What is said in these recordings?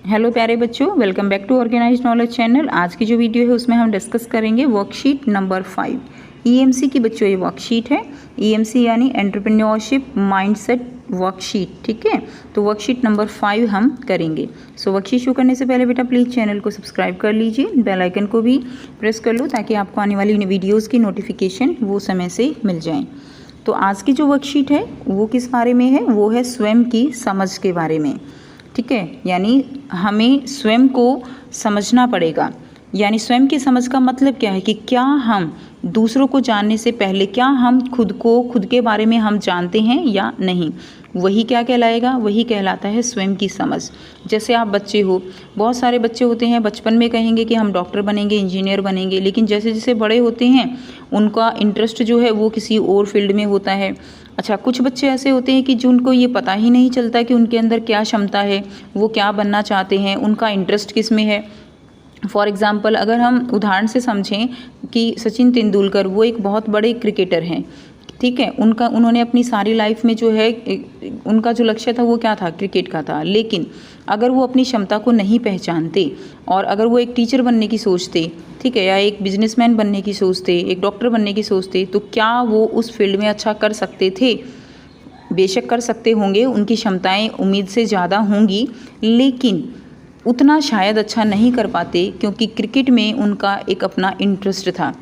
Hello प्यारे बच्चों, welcome back to organised knowledge channel. आज की जो वीडियो है उसमें हम डिस्कस करेंगे वर्कशीट नंबर 5 ईएमसी की। बच्चों ये वर्कशीट है ईएमसी यानी एंटरप्रेन्योरशिप माइंडसेट वर्कशीट। ठीक है, तो वर्कशीट नंबर 5 हम करेंगे। सो वर्कशीट शुरू करने से पहले बेटा प्लीज़ चैनल को सब्सक्राइब कर लीजिए, बेल आइकन को भी प्रेस कर लो ताकि आपको आने वाली वीडियोज़ की नोटिफिकेशन वो समय से मिल जाएँ। तो आज की जो वर्कशीट है वो किस बारे में है? वो है स्वयं की समझ के बारे में। ठीक है, यानी हमें स्वयं को समझना पड़ेगा। यानी स्वयं की समझ का मतलब क्या है कि क्या हम दूसरों को जानने से पहले क्या हम खुद के बारे में हम जानते हैं या नहीं, वही क्या कहलाएगा? वही कहलाता है स्वयं की समझ। जैसे आप बच्चे हो, बहुत सारे बच्चे होते हैं बचपन में कहेंगे कि हम डॉक्टर बनेंगे, इंजीनियर बनेंगे, लेकिन जैसे जैसे बड़े होते हैं उनका इंटरेस्ट जो है वो किसी और फील्ड में होता है। अच्छा, कुछ बच्चे ऐसे होते हैं कि जिनको ये पता ही नहीं चलता कि उनके अंदर क्या क्षमता है, वो क्या बनना चाहते हैं, उनका इंटरेस्ट किस में है। फॉर एग्ज़ाम्पल अगर हम उदाहरण से समझें कि सचिन तेंदुलकर वो एक बहुत बड़े क्रिकेटर हैं। ठीक है, उन्होंने अपनी सारी लाइफ में जो है उनका जो लक्ष्य था वो क्या था? क्रिकेट का था। लेकिन अगर वो अपनी क्षमता को नहीं पहचानते और अगर वो एक टीचर बनने की सोचते, ठीक है, या एक बिजनेसमैन बनने की सोचते, एक डॉक्टर बनने की सोचते, तो क्या वो उस फील्ड में अच्छा कर सकते थे? बेशक कर सकते होंगे, उनकी क्षमताएं उम्मीद से ज़्यादा होंगी, लेकिन उतना शायद अच्छा नहीं कर पाते क्योंकि क्रिकेट में उनका एक अपना इंटरेस्ट था।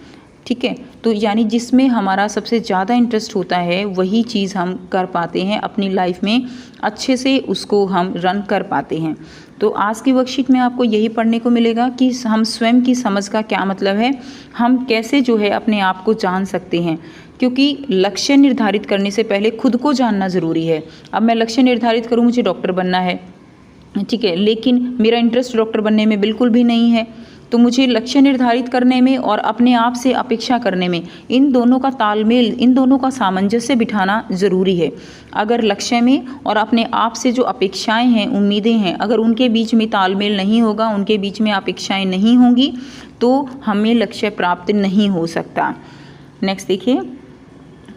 ठीक है, तो यानी जिसमें हमारा सबसे ज़्यादा इंटरेस्ट होता है वही चीज़ हम कर पाते हैं अपनी लाइफ में, अच्छे से उसको हम रन कर पाते हैं। तो आज की वर्कशीट में आपको यही पढ़ने को मिलेगा कि हम स्वयं की समझ का क्या मतलब है, हम कैसे जो है अपने आप को जान सकते हैं। क्योंकि लक्ष्य निर्धारित करने से पहले खुद को जानना ज़रूरी है। अब मैं लक्ष्य निर्धारित करूँ, मुझे डॉक्टर बनना है, ठीक है, लेकिन मेरा इंटरेस्ट डॉक्टर बनने में बिल्कुल भी नहीं है, तो मुझे लक्ष्य निर्धारित करने में और अपने आप से अपेक्षा करने में इन दोनों का तालमेल, इन दोनों का सामंजस्य बिठाना ज़रूरी है। अगर लक्ष्य में और अपने आप से जो अपेक्षाएं हैं, उम्मीदें हैं, अगर उनके बीच में तालमेल नहीं होगा, उनके बीच में अपेक्षाएं नहीं होंगी, तो हमें लक्ष्य प्राप्त नहीं हो सकता। नेक्स्ट देखिए,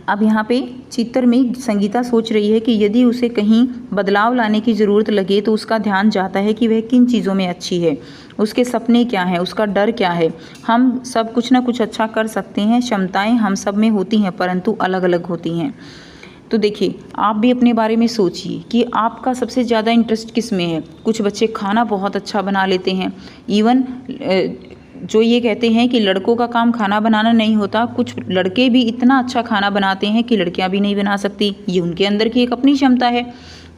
अब यहाँ पे चित्र में संगीता सोच रही है कि यदि उसे कहीं बदलाव लाने की ज़रूरत लगे तो उसका ध्यान जाता है कि वह किन चीज़ों में अच्छी है, उसके सपने क्या हैं, उसका डर क्या है। हम सब कुछ ना कुछ अच्छा कर सकते हैं, क्षमताएं हम सब में होती हैं परंतु अलग अलग होती हैं। तो देखिए, आप भी अपने बारे में सोचिए कि आपका सबसे ज़्यादा इंटरेस्ट किस में है। कुछ बच्चे खाना बहुत अच्छा बना लेते हैं, इवन जो ये कहते हैं कि लड़कों का काम खाना बनाना नहीं होता, कुछ लड़के भी इतना अच्छा खाना बनाते हैं कि लड़कियां भी नहीं बना सकती, ये उनके अंदर की एक अपनी क्षमता है।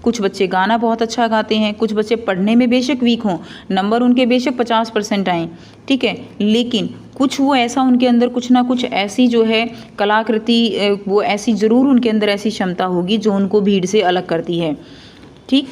कुछ बच्चे गाना बहुत अच्छा गाते हैं, कुछ बच्चे पढ़ने में बेशक वीक हों, नंबर उनके बेशक 50% आएँ, ठीक है, लेकिन कुछ वो ऐसा उनके अंदर कुछ ना कुछ ऐसी जो है कलाकृति, वो ऐसी ज़रूर उनके अंदर ऐसी क्षमता होगी जो उनको भीड़ से अलग करती है। ठीक,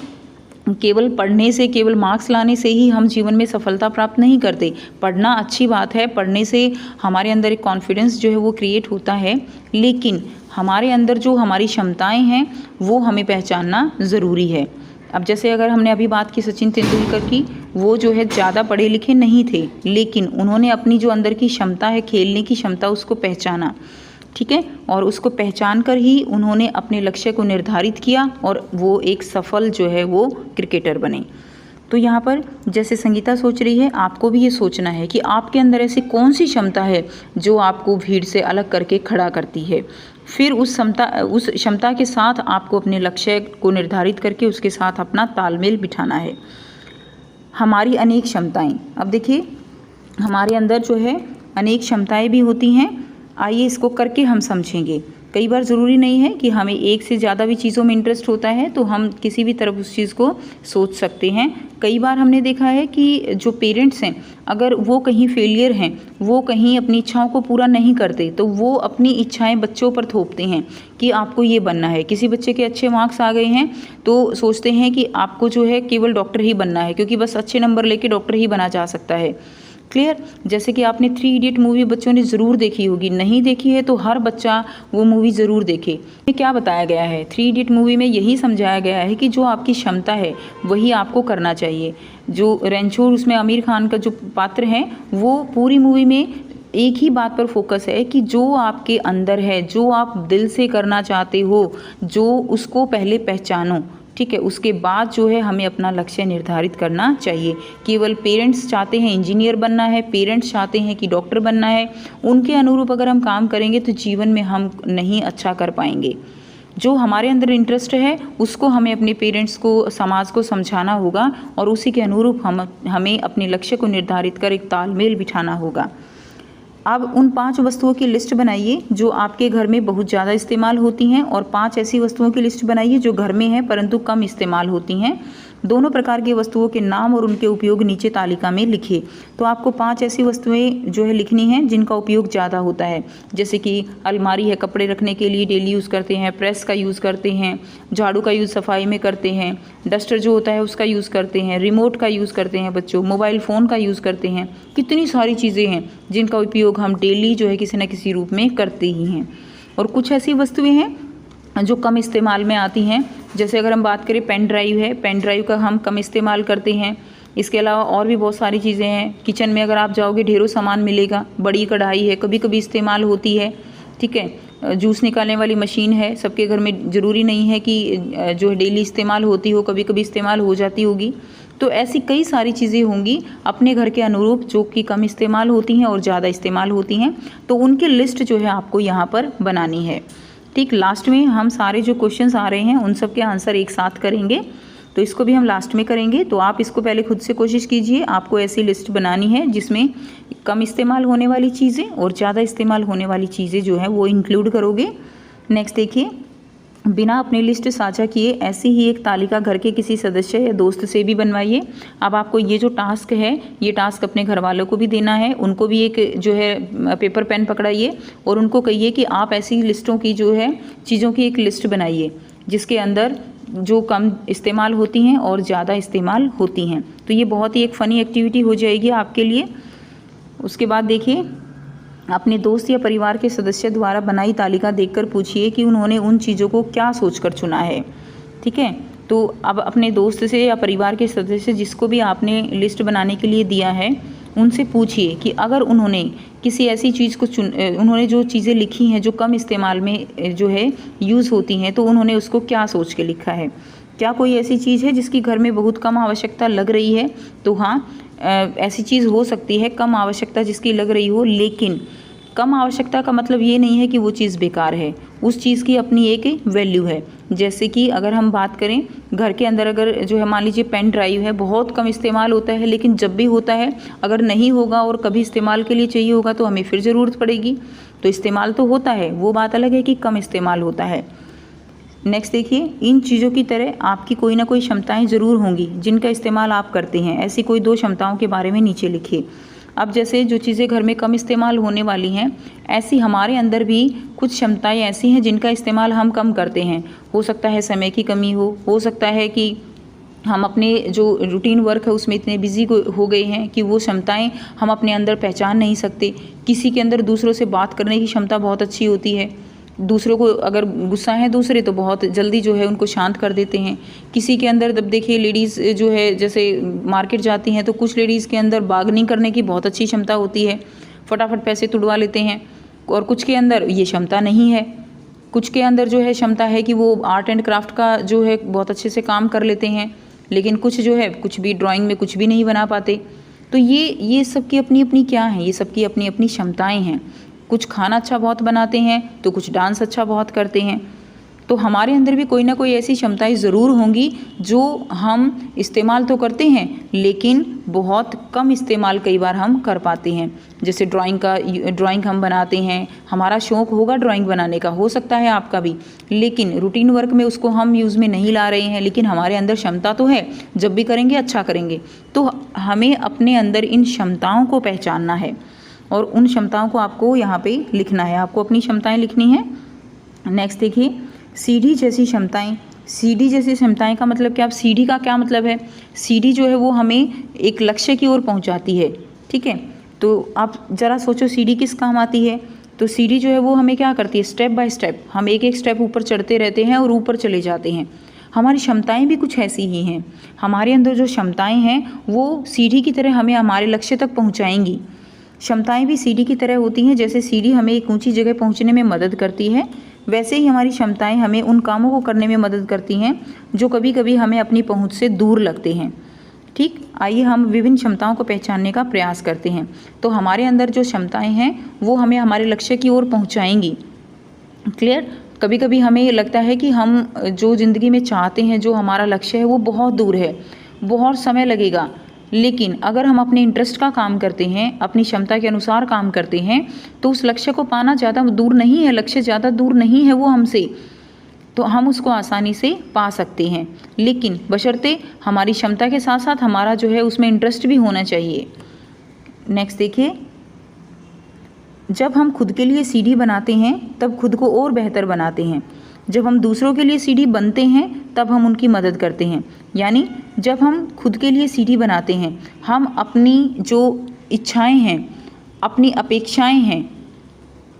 केवल पढ़ने से, केवल मार्क्स लाने से ही हम जीवन में सफलता प्राप्त नहीं करते। पढ़ना अच्छी बात है, पढ़ने से हमारे अंदर एक कॉन्फिडेंस जो है वो क्रिएट होता है, लेकिन हमारे अंदर जो हमारी क्षमताएं हैं वो हमें पहचानना ज़रूरी है। अब जैसे अगर हमने अभी बात की सचिन तेंदुलकर की, वो जो है ज़्यादा पढ़े लिखे नहीं थे, लेकिन उन्होंने अपनी जो अंदर की क्षमता है, खेलने की क्षमता, उसको पहचाना। ठीक है, और उसको पहचान कर ही उन्होंने अपने लक्ष्य को निर्धारित किया और वो एक सफल जो है वो क्रिकेटर बने। तो यहाँ पर जैसे संगीता सोच रही है, आपको भी ये सोचना है कि आपके अंदर ऐसी कौन सी क्षमता है जो आपको भीड़ से अलग करके खड़ा करती है। फिर उस क्षमता के साथ आपको अपने लक्ष्य को निर्धारित करके उसके साथ अपना तालमेल बिठाना है। हमारी अनेक क्षमताएँ, अब देखिए हमारे अंदर जो है अनेक क्षमताएँ भी होती हैं। आइए इसको करके हम समझेंगे। कई बार ज़रूरी नहीं है कि हमें एक से ज़्यादा भी चीज़ों में इंटरेस्ट होता है तो हम किसी भी तरफ उस चीज़ को सोच सकते हैं। कई बार हमने देखा है कि जो पेरेंट्स हैं, अगर वो कहीं फेलियर हैं, वो कहीं अपनी इच्छाओं को पूरा नहीं करते, तो वो अपनी इच्छाएं बच्चों पर थोपते हैं कि आपको ये बनना है। किसी बच्चे के अच्छे मार्क्स आ गए हैं तो सोचते हैं कि आपको जो है केवल डॉक्टर ही बनना है, क्योंकि बस अच्छे नंबर लेके डॉक्टर ही बना जा सकता है। क्लियर? जैसे कि आपने 3 इडियट मूवी बच्चों ने ज़रूर देखी होगी, नहीं देखी है तो हर बच्चा वो मूवी ज़रूर देखे। ये क्या बताया गया है? 3 इडियट मूवी में यही समझाया गया है कि जो आपकी क्षमता है वही आपको करना चाहिए। जो रणछोड़, उसमें आमिर खान का जो पात्र है, वो पूरी मूवी में एक ही बात पर फोकस है कि जो आपके अंदर है, जो आप दिल से करना चाहते हो, जो उसको पहले पहचानो। ठीक है। उसके बाद जो है हमें अपना लक्ष्य निर्धारित करना चाहिए। केवल पेरेंट्स चाहते हैं इंजीनियर बनना है, पेरेंट्स चाहते हैं कि डॉक्टर बनना है, उनके अनुरूप अगर हम काम करेंगे तो जीवन में हम नहीं अच्छा कर पाएंगे। जो हमारे अंदर इंटरेस्ट है उसको हमें अपने पेरेंट्स को, समाज को समझाना होगा और उसी के अनुरूप हमें अपने लक्ष्य को निर्धारित कर एक तालमेल बिठाना होगा। अब उन 5 वस्तुओं की लिस्ट बनाइए जो आपके घर में बहुत ज़्यादा इस्तेमाल होती हैं और 5 ऐसी वस्तुओं की लिस्ट बनाइए जो घर में हैं परंतु कम इस्तेमाल होती हैं। दोनों प्रकार की वस्तुओं के नाम और उनके उपयोग नीचे तालिका में लिखिए। तो आपको 5 ऐसी वस्तुएं जो है लिखनी हैं जिनका उपयोग ज़्यादा होता है, जैसे कि अलमारी है, कपड़े रखने के लिए डेली यूज़ करते हैं, प्रेस का यूज़ करते हैं, झाड़ू का यूज़ सफाई में करते हैं, डस्टर जो होता है उसका यूज़ करते हैं, रिमोट का यूज़ करते हैं बच्चों, मोबाइल फ़ोन का यूज़ करते हैं। कितनी सारी चीज़ें हैं जिनका उपयोग हम डेली जो है किसी न किसी रूप में करते ही हैं। और कुछ ऐसी वस्तुएं हैं जो कम इस्तेमाल में आती हैं, जैसे अगर हम बात करें पेन ड्राइव है, पेन ड्राइव का हम कम इस्तेमाल करते हैं। इसके अलावा और भी बहुत सारी चीज़ें हैं। किचन में अगर आप जाओगे ढेरों सामान मिलेगा। बड़ी कढ़ाई है, कभी कभी इस्तेमाल होती है, ठीक है। जूस निकालने वाली मशीन है, सबके घर में ज़रूरी नहीं है कि जो डेली इस्तेमाल होती हो, कभी कभी इस्तेमाल हो जाती होगी। तो ऐसी कई सारी चीज़ें होंगी अपने घर के अनुरूप जो कि कम इस्तेमाल होती हैं और ज़्यादा इस्तेमाल होती हैं। तो उनकी लिस्ट जो है आपको यहाँ पर बनानी है, ठीक। लास्ट में हम सारे जो क्वेश्चंस आ रहे हैं उन सब के आंसर एक साथ करेंगे, तो इसको भी हम लास्ट में करेंगे। तो आप इसको पहले खुद से कोशिश कीजिए। आपको ऐसी लिस्ट बनानी है जिसमें कम इस्तेमाल होने वाली चीज़ें और ज़्यादा इस्तेमाल होने वाली चीज़ें जो है वो इंक्लूड करोगे। नेक्स्ट देखिए, बिना अपनी लिस्ट साझा किए ऐसी ही एक तालिका घर के किसी सदस्य या दोस्त से भी बनवाइए। अब आपको ये जो टास्क है, ये टास्क अपने घर वालों को भी देना है। उनको भी एक जो है पेपर पेन पकड़ाइए और उनको कहिए कि आप ऐसी लिस्टों की जो है चीज़ों की एक लिस्ट बनाइए जिसके अंदर जो कम इस्तेमाल होती हैं और ज़्यादा इस्तेमाल होती हैं। तो ये बहुत ही एक फ़नी एक्टिविटी हो जाएगी आपके लिए। उसके बाद देखिए, अपने दोस्त या परिवार के सदस्य द्वारा बनाई तालिका देखकर पूछिए कि उन्होंने उन चीज़ों को क्या सोचकर चुना है, ठीक है। तो अब अपने दोस्त से या परिवार के सदस्य जिसको भी आपने लिस्ट बनाने के लिए दिया है उनसे पूछिए कि अगर उन्होंने किसी ऐसी चीज़ को उन्होंने जो चीज़ें लिखी हैं जो कम इस्तेमाल में जो है यूज़ होती हैं, तो उन्होंने उसको क्या सोच के लिखा है। क्या कोई ऐसी चीज़ है जिसकी घर में बहुत कम आवश्यकता लग रही है, तो हाँ ऐसी चीज़ हो सकती है, कम आवश्यकता जिसकी लग रही हो, लेकिन कम आवश्यकता का मतलब ये नहीं है कि वो चीज़ बेकार है, उस चीज़ की अपनी एक वैल्यू है। जैसे कि अगर हम बात करें घर के अंदर, अगर जो है मान लीजिए पेन ड्राइव है, बहुत कम इस्तेमाल होता है, लेकिन जब भी होता है अगर नहीं होगा और कभी इस्तेमाल के लिए चाहिए होगा तो हमें फिर ज़रूरत पड़ेगी। तो इस्तेमाल तो होता है, वो बात अलग है कि कम इस्तेमाल होता है। नेक्स्ट देखिए, इन चीज़ों की तरह आपकी कोई ना कोई क्षमताएं ज़रूर होंगी जिनका इस्तेमाल आप करते हैं। ऐसी कोई 2 क्षमताओं के बारे में नीचे लिखिए। अब जैसे जो चीज़ें घर में कम इस्तेमाल होने वाली हैं, ऐसी हमारे अंदर भी कुछ क्षमताएं ऐसी हैं जिनका इस्तेमाल हम कम करते हैं। हो सकता है समय की कमी हो सकता है कि हम अपने जो रूटीन वर्क है उसमें इतने बिजी हो गए हैं कि वो क्षमताएं हम अपने अंदर पहचान नहीं सकते। किसी के अंदर दूसरों से बात करने की क्षमता बहुत अच्छी होती है, दूसरों को अगर गुस्सा है दूसरे तो बहुत जल्दी जो है उनको शांत कर देते हैं। किसी के अंदर, जब देखिए लेडीज़ जो है जैसे मार्केट जाती हैं तो कुछ लेडीज़ के अंदर बार्गेनिंग करने की बहुत अच्छी क्षमता होती है, फटाफट पैसे तुड़वा लेते हैं। और कुछ के अंदर ये क्षमता नहीं है। कुछ के अंदर जो है क्षमता है कि वो आर्ट एंड क्राफ्ट का जो है बहुत अच्छे से काम कर लेते हैं, लेकिन कुछ जो है कुछ भी ड्राइंग में कुछ भी नहीं बना पाते। तो ये सबकी अपनी अपनी क्या है, ये सबकी अपनी अपनी क्षमताएँ हैं। कुछ खाना अच्छा बहुत बनाते हैं तो कुछ डांस अच्छा बहुत करते हैं। तो हमारे अंदर भी कोई ना कोई ऐसी क्षमताएं ज़रूर होंगी जो हम इस्तेमाल तो करते हैं लेकिन बहुत कम इस्तेमाल कई बार हम कर पाते हैं। जैसे ड्राइंग हम बनाते हैं, हमारा शौक़ होगा ड्राइंग बनाने का, हो सकता है आपका भी, लेकिन रूटीन वर्क में उसको हम यूज़ में नहीं ला रहे हैं, लेकिन हमारे अंदर क्षमता तो है, जब भी करेंगे अच्छा करेंगे। तो हमें अपने अंदर इन क्षमताओं को पहचानना है और उन क्षमताओं को आपको यहाँ पे लिखना है, आपको अपनी क्षमताएं लिखनी हैं। नेक्स्ट देखिए, सीढ़ी जैसी क्षमताएं। सीढ़ी जैसी क्षमताएं का मतलब क्या? सीढ़ी का क्या मतलब है? सीढ़ी जो है वो हमें एक लक्ष्य की ओर पहुँचाती है, ठीक है। तो आप ज़रा सोचो सीढ़ी किस काम आती है। तो सीढ़ी जो है वो हमें क्या करती है, स्टेप बाय स्टेप हम एक एक स्टेप ऊपर चढ़ते रहते हैं और ऊपर चले जाते हैं। हमारी क्षमताएं भी कुछ ऐसी ही हैं। हमारे अंदर जो क्षमताएं हैं वो सीढ़ी की तरह हमें हमारे लक्ष्य तक पहुँचाएंगी। क्षमताएं भी सीढ़ी की तरह होती हैं। जैसे सीढ़ी हमें एक ऊंची जगह पहुंचने में मदद करती है, वैसे ही हमारी क्षमताएं हमें उन कामों को करने में मदद करती हैं जो कभी कभी हमें अपनी पहुंच से दूर लगते हैं। ठीक, आइए हम विभिन्न क्षमताओं को पहचानने का प्रयास करते हैं। तो हमारे अंदर जो क्षमताएं हैं वो हमें हमारे लक्ष्य की ओर पहुंचाएंगी। क्लियर? कभी कभी हमें ये लगता है कि हम जो ज़िंदगी में चाहते हैं, जो हमारा लक्ष्य है वो बहुत दूर है, बहुत समय लगेगा, लेकिन अगर हम अपने इंटरेस्ट का काम करते हैं, अपनी क्षमता के अनुसार काम करते हैं, तो उस लक्ष्य को पाना ज़्यादा दूर नहीं है, लक्ष्य ज़्यादा दूर नहीं है वो हमसे, तो हम उसको आसानी से पा सकते हैं। लेकिन बशर्ते हमारी क्षमता के साथ साथ हमारा जो है उसमें इंटरेस्ट भी होना चाहिए। नेक्स्ट देखिए, जब हम खुद के लिए सीढ़ी बनाते हैं तब खुद को और बेहतर बनाते हैं। जब हम दूसरों के लिए सीढ़ी बनते हैं तब हम उनकी मदद करते हैं। यानी जब हम खुद के लिए सीढ़ी बनाते हैं, हम अपनी जो इच्छाएं हैं, अपनी अपेक्षाएं हैं,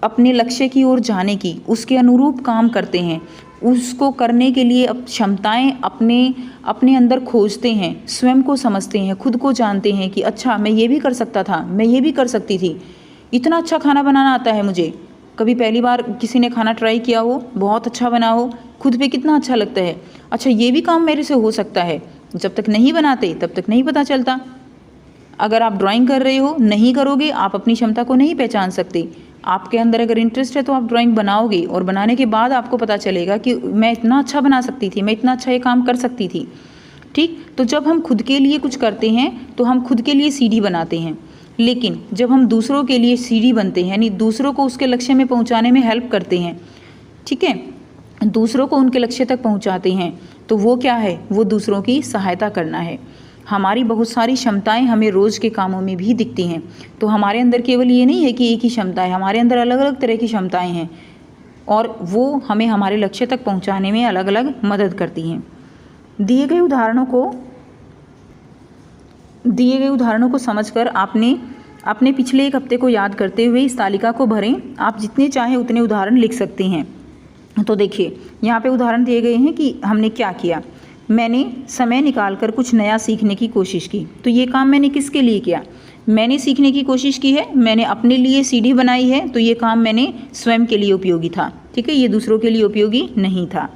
अपने लक्ष्य की ओर जाने की, उसके अनुरूप काम करते हैं, उसको करने के लिए अब क्षमताएं अपने अंदर खोजते हैं, स्वयं को समझते हैं, खुद को जानते हैं कि अच्छा मैं ये भी कर सकता था, मैं ये भी कर सकती थी, इतना अच्छा खाना बनाना आता है मुझे। कभी पहली बार किसी ने खाना ट्राई किया हो, बहुत अच्छा बना हो, खुद पे कितना अच्छा लगता है, अच्छा ये भी काम मेरे से हो सकता है। जब तक नहीं बनाते तब तक नहीं पता चलता। अगर आप ड्राइंग कर रहे हो, नहीं करोगे, आप अपनी क्षमता को नहीं पहचान सकते। आपके अंदर अगर इंटरेस्ट है तो आप ड्राइंग बनाओगे और बनाने के बाद आपको पता चलेगा कि मैं इतना अच्छा बना सकती थी, मैं इतना अच्छा ये काम कर सकती थी। ठीक, तो जब हम खुद के लिए कुछ करते हैं तो हम खुद के लिए सीढ़ी बनाते हैं, लेकिन जब हम दूसरों के लिए सीढ़ी बनते हैं, यानी दूसरों को उसके लक्ष्य में पहुंचाने में हेल्प करते हैं, ठीक है, दूसरों को उनके लक्ष्य तक पहुंचाते हैं, तो वो क्या है, वो दूसरों की सहायता करना है। हमारी बहुत सारी क्षमताएं हमें रोज़ के कामों में भी दिखती हैं। तो हमारे अंदर केवल ये नहीं है कि एक ही क्षमता है, हमारे अंदर अलग अलग तरह की क्षमताएं हैं और वो हमें हमारे लक्ष्य तक पहुंचाने में अलग अलग मदद करती हैं। दिए गए उदाहरणों को समझकर आपने अपने पिछले एक हफ्ते को याद करते हुए इस तालिका को भरें। आप जितने चाहें उतने उदाहरण लिख सकते हैं। तो देखिए, यहाँ पे उदाहरण दिए गए हैं कि हमने क्या किया। मैंने समय निकालकर कुछ नया सीखने की कोशिश की। तो ये काम मैंने किसके लिए किया? मैंने सीखने की कोशिश की है, मैंने अपने लिए सीढ़ी बनाई है, तो ये काम मैंने स्वयं के लिए उपयोगी था। ठीक है, ये दूसरों के लिए उपयोगी नहीं था।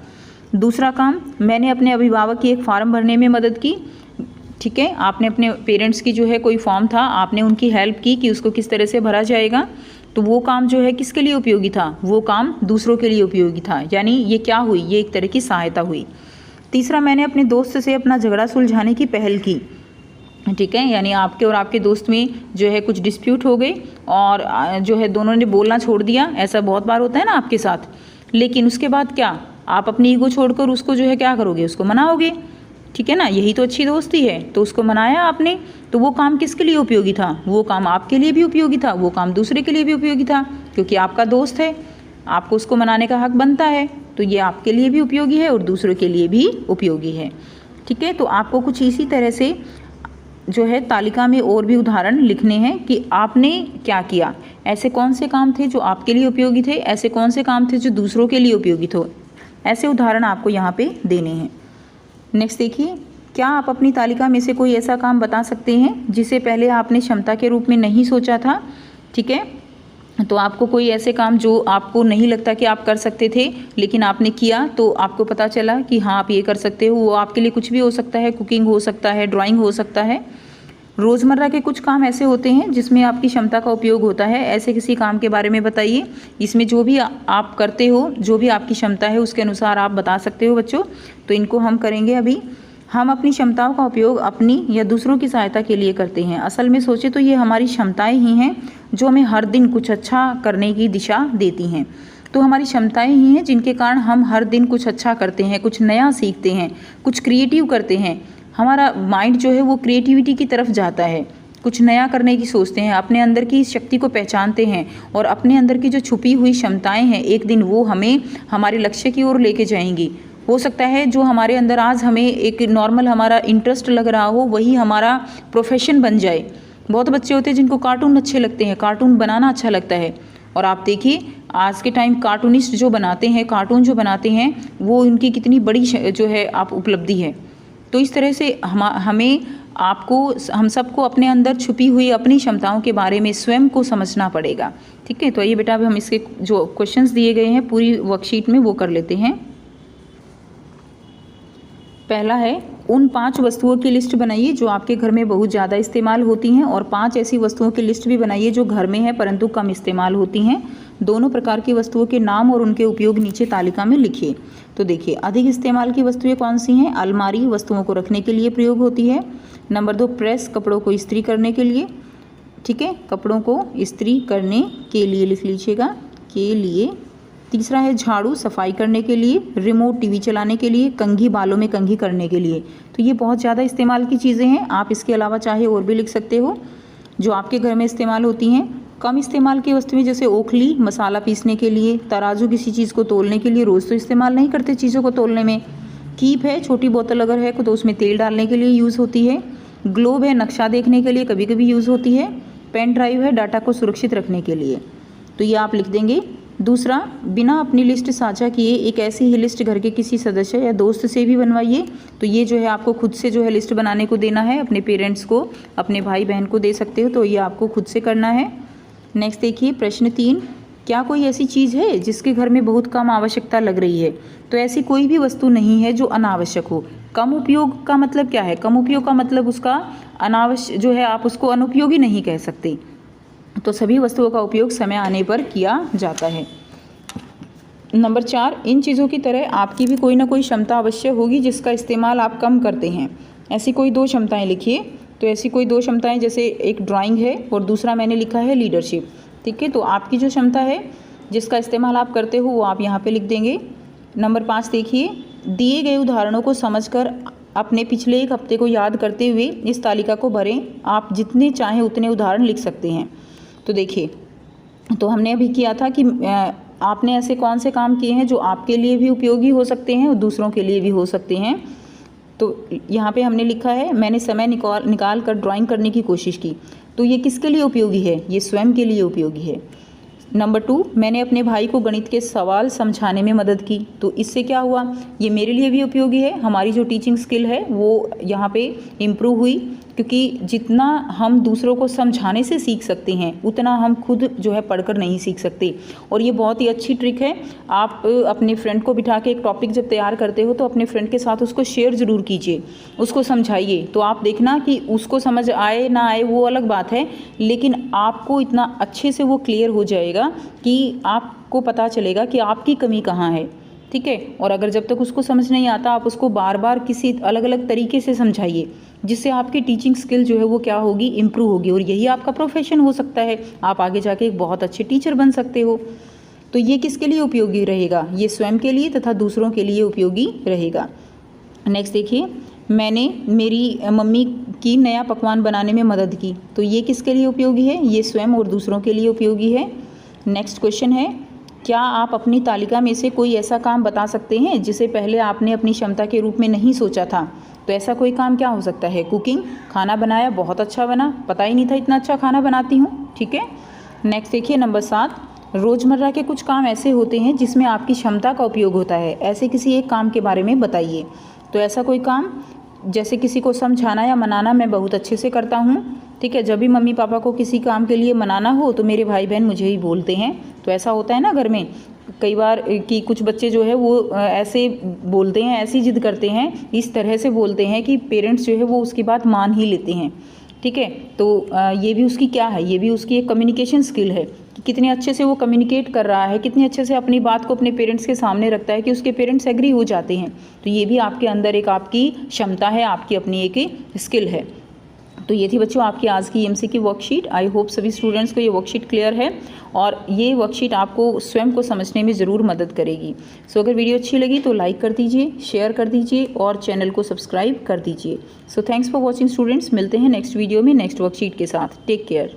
दूसरा काम, मैंने अपने अभिभावक की एक फॉर्म भरने में मदद की। ठीक है, आपने अपने पेरेंट्स की जो है कोई फॉर्म था, आपने उनकी हेल्प की कि उसको किस तरह से भरा जाएगा। तो वो काम जो है किसके लिए उपयोगी था? वो काम दूसरों के लिए उपयोगी था। यानी ये क्या हुई? ये एक तरह की सहायता हुई। तीसरा, मैंने अपने दोस्त से अपना झगड़ा सुलझाने की पहल की। ठीक है, यानी आपके और आपके दोस्त में जो है कुछ डिस्प्यूट हो गए और जो है दोनों ने बोलना छोड़ दिया। ऐसा बहुत बार होता है ना आपके साथ। लेकिन उसके बाद क्या, आप अपनी ईगो छोड़कर उसको जो है क्या करोगे? उसको मनाओगे। ठीक है ना, यही तो अच्छी दोस्ती है। तो उसको मनाया आपने, तो वो काम किसके लिए उपयोगी था? वो काम आपके लिए भी उपयोगी था, वो काम दूसरे के लिए भी उपयोगी था, क्योंकि आपका दोस्त है, आपको उसको मनाने का हक बनता है। तो ये आपके लिए भी उपयोगी है और दूसरों के लिए भी उपयोगी है। ठीक है, तो आपको कुछ इसी तरह से जो है तालिका में और भी उदाहरण लिखने हैं कि आपने क्या किया। ऐसे कौन से काम थे जो आपके लिए उपयोगी थे, ऐसे कौन से काम थे जो दूसरों के लिए उपयोगी थे। ऐसे उदाहरण आपको यहाँ पे देने हैं। नेक्स्ट देखिए, क्या आप अपनी तालिका में से कोई ऐसा काम बता सकते हैं जिसे पहले आपने क्षमता के रूप में नहीं सोचा था? ठीक है, तो आपको कोई ऐसे काम जो आपको नहीं लगता कि आप कर सकते थे, लेकिन आपने किया तो आपको पता चला कि हाँ आप ये कर सकते हो। वो आपके लिए कुछ भी हो सकता है, कुकिंग हो सकता है, ड्राइंग हो सकता है। रोज़मर्रा के कुछ काम ऐसे होते हैं जिसमें आपकी क्षमता का उपयोग होता है। ऐसे किसी काम के बारे में बताइए। इसमें जो भी आप करते हो, जो भी आपकी क्षमता है, उसके अनुसार आप बता सकते हो बच्चों। तो इनको हम करेंगे अभी। हम अपनी क्षमताओं का उपयोग अपनी या दूसरों की सहायता के लिए करते हैं। असल में सोचे तो ये हमारी क्षमताएं ही हैं जो हमें हर दिन कुछ अच्छा करने की दिशा देती हैं। तो हमारी क्षमताएं ही हैं जिनके कारण हम हर दिन कुछ अच्छा करते हैं, कुछ नया सीखते हैं, कुछ क्रिएटिव करते हैं। हमारा माइंड जो है वो क्रिएटिविटी की तरफ जाता है, कुछ नया करने की सोचते हैं, अपने अंदर की शक्ति को पहचानते हैं और अपने अंदर की जो छुपी हुई क्षमताएं हैं, एक दिन वो हमें हमारे लक्ष्य की ओर लेके जाएंगी। हो सकता है जो हमारे अंदर आज हमें एक नॉर्मल हमारा इंटरेस्ट लग रहा हो, वही हमारा प्रोफेशन बन जाए। बहुत बच्चे होते हैं जिनको कार्टून अच्छे लगते हैं, कार्टून बनाना अच्छा लगता है। और आप देखिए आज के टाइम कार्टूनिस्ट जो बनाते हैं, कार्टून जो बनाते हैं, वो उनकी कितनी बड़ी जो है आप उपलब्धि है। तो इस तरह से हमें आपको, हम सबको अपने अंदर छुपी हुई अपनी क्षमताओं के बारे में स्वयं को समझना पड़ेगा। ठीक है, तो ये बेटा अभी हम इसके जो क्वेश्चंस दिए गए हैं पूरी वर्कशीट में वो कर लेते हैं। पहला है, उन 5 वस्तुओं की लिस्ट बनाइए जो आपके घर में बहुत ज़्यादा इस्तेमाल होती हैं और 5 ऐसी वस्तुओं की लिस्ट भी बनाइए जो घर में है परंतु कम इस्तेमाल होती हैं। दोनों प्रकार की वस्तुओं के नाम और उनके उपयोग नीचे तालिका में लिखिए। तो देखिए, अधिक इस्तेमाल की वस्तुएं कौन सी हैं? अलमारी वस्तुओं को रखने के लिए प्रयोग होती है। नंबर 2, प्रेस कपड़ों को इस्त्री करने के लिए। ठीक है, कपड़ों को इस्त्री करने के लिए लिख लीजिएगा, के लिए। तीसरा है झाड़ू सफाई करने के लिए, रिमोट टीवी चलाने के लिए, कंघी बालों में कंघी करने के लिए। तो ये बहुत ज़्यादा इस्तेमाल की चीज़ें हैं। आप इसके अलावा चाहे और भी लिख सकते हो जो आपके घर में इस्तेमाल होती हैं। कम इस्तेमाल की वस्तुएं जैसे ओखली मसाला पीसने के लिए, तराजू किसी चीज़ को तोलने के लिए, रोज़ तो इस्तेमाल नहीं करते चीज़ों को तोलने में। कीप है, छोटी बोतल अगर है तो उसमें तेल डालने के लिए यूज़ होती है। ग्लोब है, नक्शा देखने के लिए कभी कभी यूज़ होती है। पेन ड्राइव है, डाटा को सुरक्षित रखने के लिए। तो ये आप लिख देंगे। दूसरा, बिना अपनी लिस्ट साझा किए एक ऐसी ही लिस्ट घर के किसी सदस्य या दोस्त से भी बनवाइए। तो ये जो है आपको खुद से जो है लिस्ट बनाने को देना है, अपने पेरेंट्स को, अपने भाई बहन को दे सकते हो, तो ये आपको खुद से करना है। नेक्स्ट देखिए प्रश्न 3, क्या कोई ऐसी चीज़ है जिसके घर में बहुत कम आवश्यकता लग रही है? तो ऐसी कोई भी वस्तु नहीं है जो अनावश्यक हो। कम उपयोग का मतलब क्या है? कम उपयोग का मतलब उसका अनावश्यक जो है आप उसको अनुपयोगी नहीं कह सकते। तो सभी वस्तुओं का उपयोग समय आने पर किया जाता है। नंबर 4, इन चीज़ों की तरह आपकी भी कोई ना कोई क्षमता अवश्य होगी जिसका इस्तेमाल आप कम करते हैं। ऐसी कोई 2 क्षमताएं लिखिए। तो ऐसी कोई 2 क्षमताएं, जैसे एक ड्राइंग है और दूसरा मैंने लिखा है लीडरशिप। ठीक है, तो आपकी जो क्षमता है जिसका इस्तेमाल आप करते हो वो आप यहाँ पे लिख देंगे। नंबर 5 देखिए, दिए गए उदाहरणों को समझकर अपने पिछले एक हफ्ते को याद करते हुए इस तालिका को भरें। आप जितने चाहें उतने उदाहरण लिख सकते हैं। तो देखिए, तो हमने अभी किया था कि आपने ऐसे कौन से काम किए हैं जो आपके लिए भी उपयोगी हो सकते हैं और दूसरों के लिए भी हो सकते हैं। तो यहाँ पे हमने लिखा है, मैंने समय निकाल कर ड्राइंग करने की कोशिश की। तो ये किसके लिए उपयोगी है? ये स्वयं के लिए उपयोगी है। नंबर 2, मैंने अपने भाई को गणित के सवाल समझाने में मदद की। तो इससे क्या हुआ? ये मेरे लिए भी उपयोगी है। हमारी जो टीचिंग स्किल है वो यहाँ पे इम्प्रूव हुई, क्योंकि जितना हम दूसरों को समझाने से सीख सकते हैं उतना हम खुद जो है पढ़कर नहीं सीख सकते। और ये बहुत ही अच्छी ट्रिक है। आप अपने फ्रेंड को बिठा के एक टॉपिक जब तैयार करते हो तो अपने फ्रेंड के साथ उसको शेयर ज़रूर कीजिए, उसको समझाइए। तो आप देखना कि उसको समझ आए ना आए वो अलग बात है, लेकिन आपको इतना अच्छे से वो क्लियर हो जाएगा कि आपको पता चलेगा कि आपकी कमी कहाँ है। ठीक है, और अगर जब तक उसको समझ नहीं आता आप उसको बार बार किसी अलग अलग तरीके से समझाइए, जिससे आपकी टीचिंग स्किल जो है वो क्या होगी? इम्प्रूव होगी। और यही आपका प्रोफेशन हो सकता है। आप आगे जाके एक बहुत अच्छे टीचर बन सकते हो। तो ये किसके लिए उपयोगी रहेगा? ये स्वयं के लिए तथा दूसरों के लिए उपयोगी रहेगा। नेक्स्ट देखिए, मैंने मेरी मम्मी की नया पकवान बनाने में मदद की। तो ये किसके लिए उपयोगी है? ये स्वयं और दूसरों के लिए उपयोगी है। नेक्स्ट क्वेश्चन है, क्या आप अपनी तालिका में से कोई ऐसा काम बता सकते हैं जिसे पहले आपने अपनी क्षमता के रूप में नहीं सोचा था? तो ऐसा कोई काम क्या हो सकता है? कुकिंग, खाना बनाया, बहुत अच्छा बना, पता ही नहीं था इतना अच्छा खाना बनाती हूँ। ठीक है, नेक्स्ट देखिए नंबर 7, रोज़मर्रा के कुछ काम ऐसे होते हैं जिसमें आपकी क्षमता का उपयोग होता है। ऐसे किसी एक काम के बारे में बताइए। तो ऐसा कोई काम, जैसे किसी को समझाना या मनाना मैं बहुत अच्छे से करता हूँ। ठीक है, जब भी मम्मी पापा को किसी काम के लिए मनाना हो तो मेरे भाई बहन मुझे ही बोलते हैं। तो ऐसा होता है ना घर में कई बार कि कुछ बच्चे जो है वो ऐसे बोलते हैं, ऐसी जिद करते हैं, इस तरह से बोलते हैं कि पेरेंट्स जो है वो उसकी बात मान ही लेते हैं। ठीक है, तो ये भी उसकी क्या है? ये भी उसकी एक कम्युनिकेशन स्किल है कि कितने अच्छे से वो कम्युनिकेट कर रहा है, कितने अच्छे से अपनी बात को अपने पेरेंट्स के सामने रखता है कि उसके पेरेंट्स एग्री हो जाते हैं। तो ये भी आपके अंदर एक आपकी क्षमता है, आपकी अपनी एक स्किल है। तो ये थी बच्चों आपकी आज की EMC की वर्कशीट। आई होप सभी स्टूडेंट्स को ये वर्कशीट क्लियर है और ये वर्कशीट आपको स्वयं को समझने में ज़रूर मदद करेगी। सो अगर वीडियो अच्छी लगी तो लाइक कर दीजिए, शेयर कर दीजिए और चैनल को सब्सक्राइब कर दीजिए। So thanks for watching students. मिलते हैं नेक्स्ट वीडियो में नेक्स्ट वर्कशीट के साथ। Take care.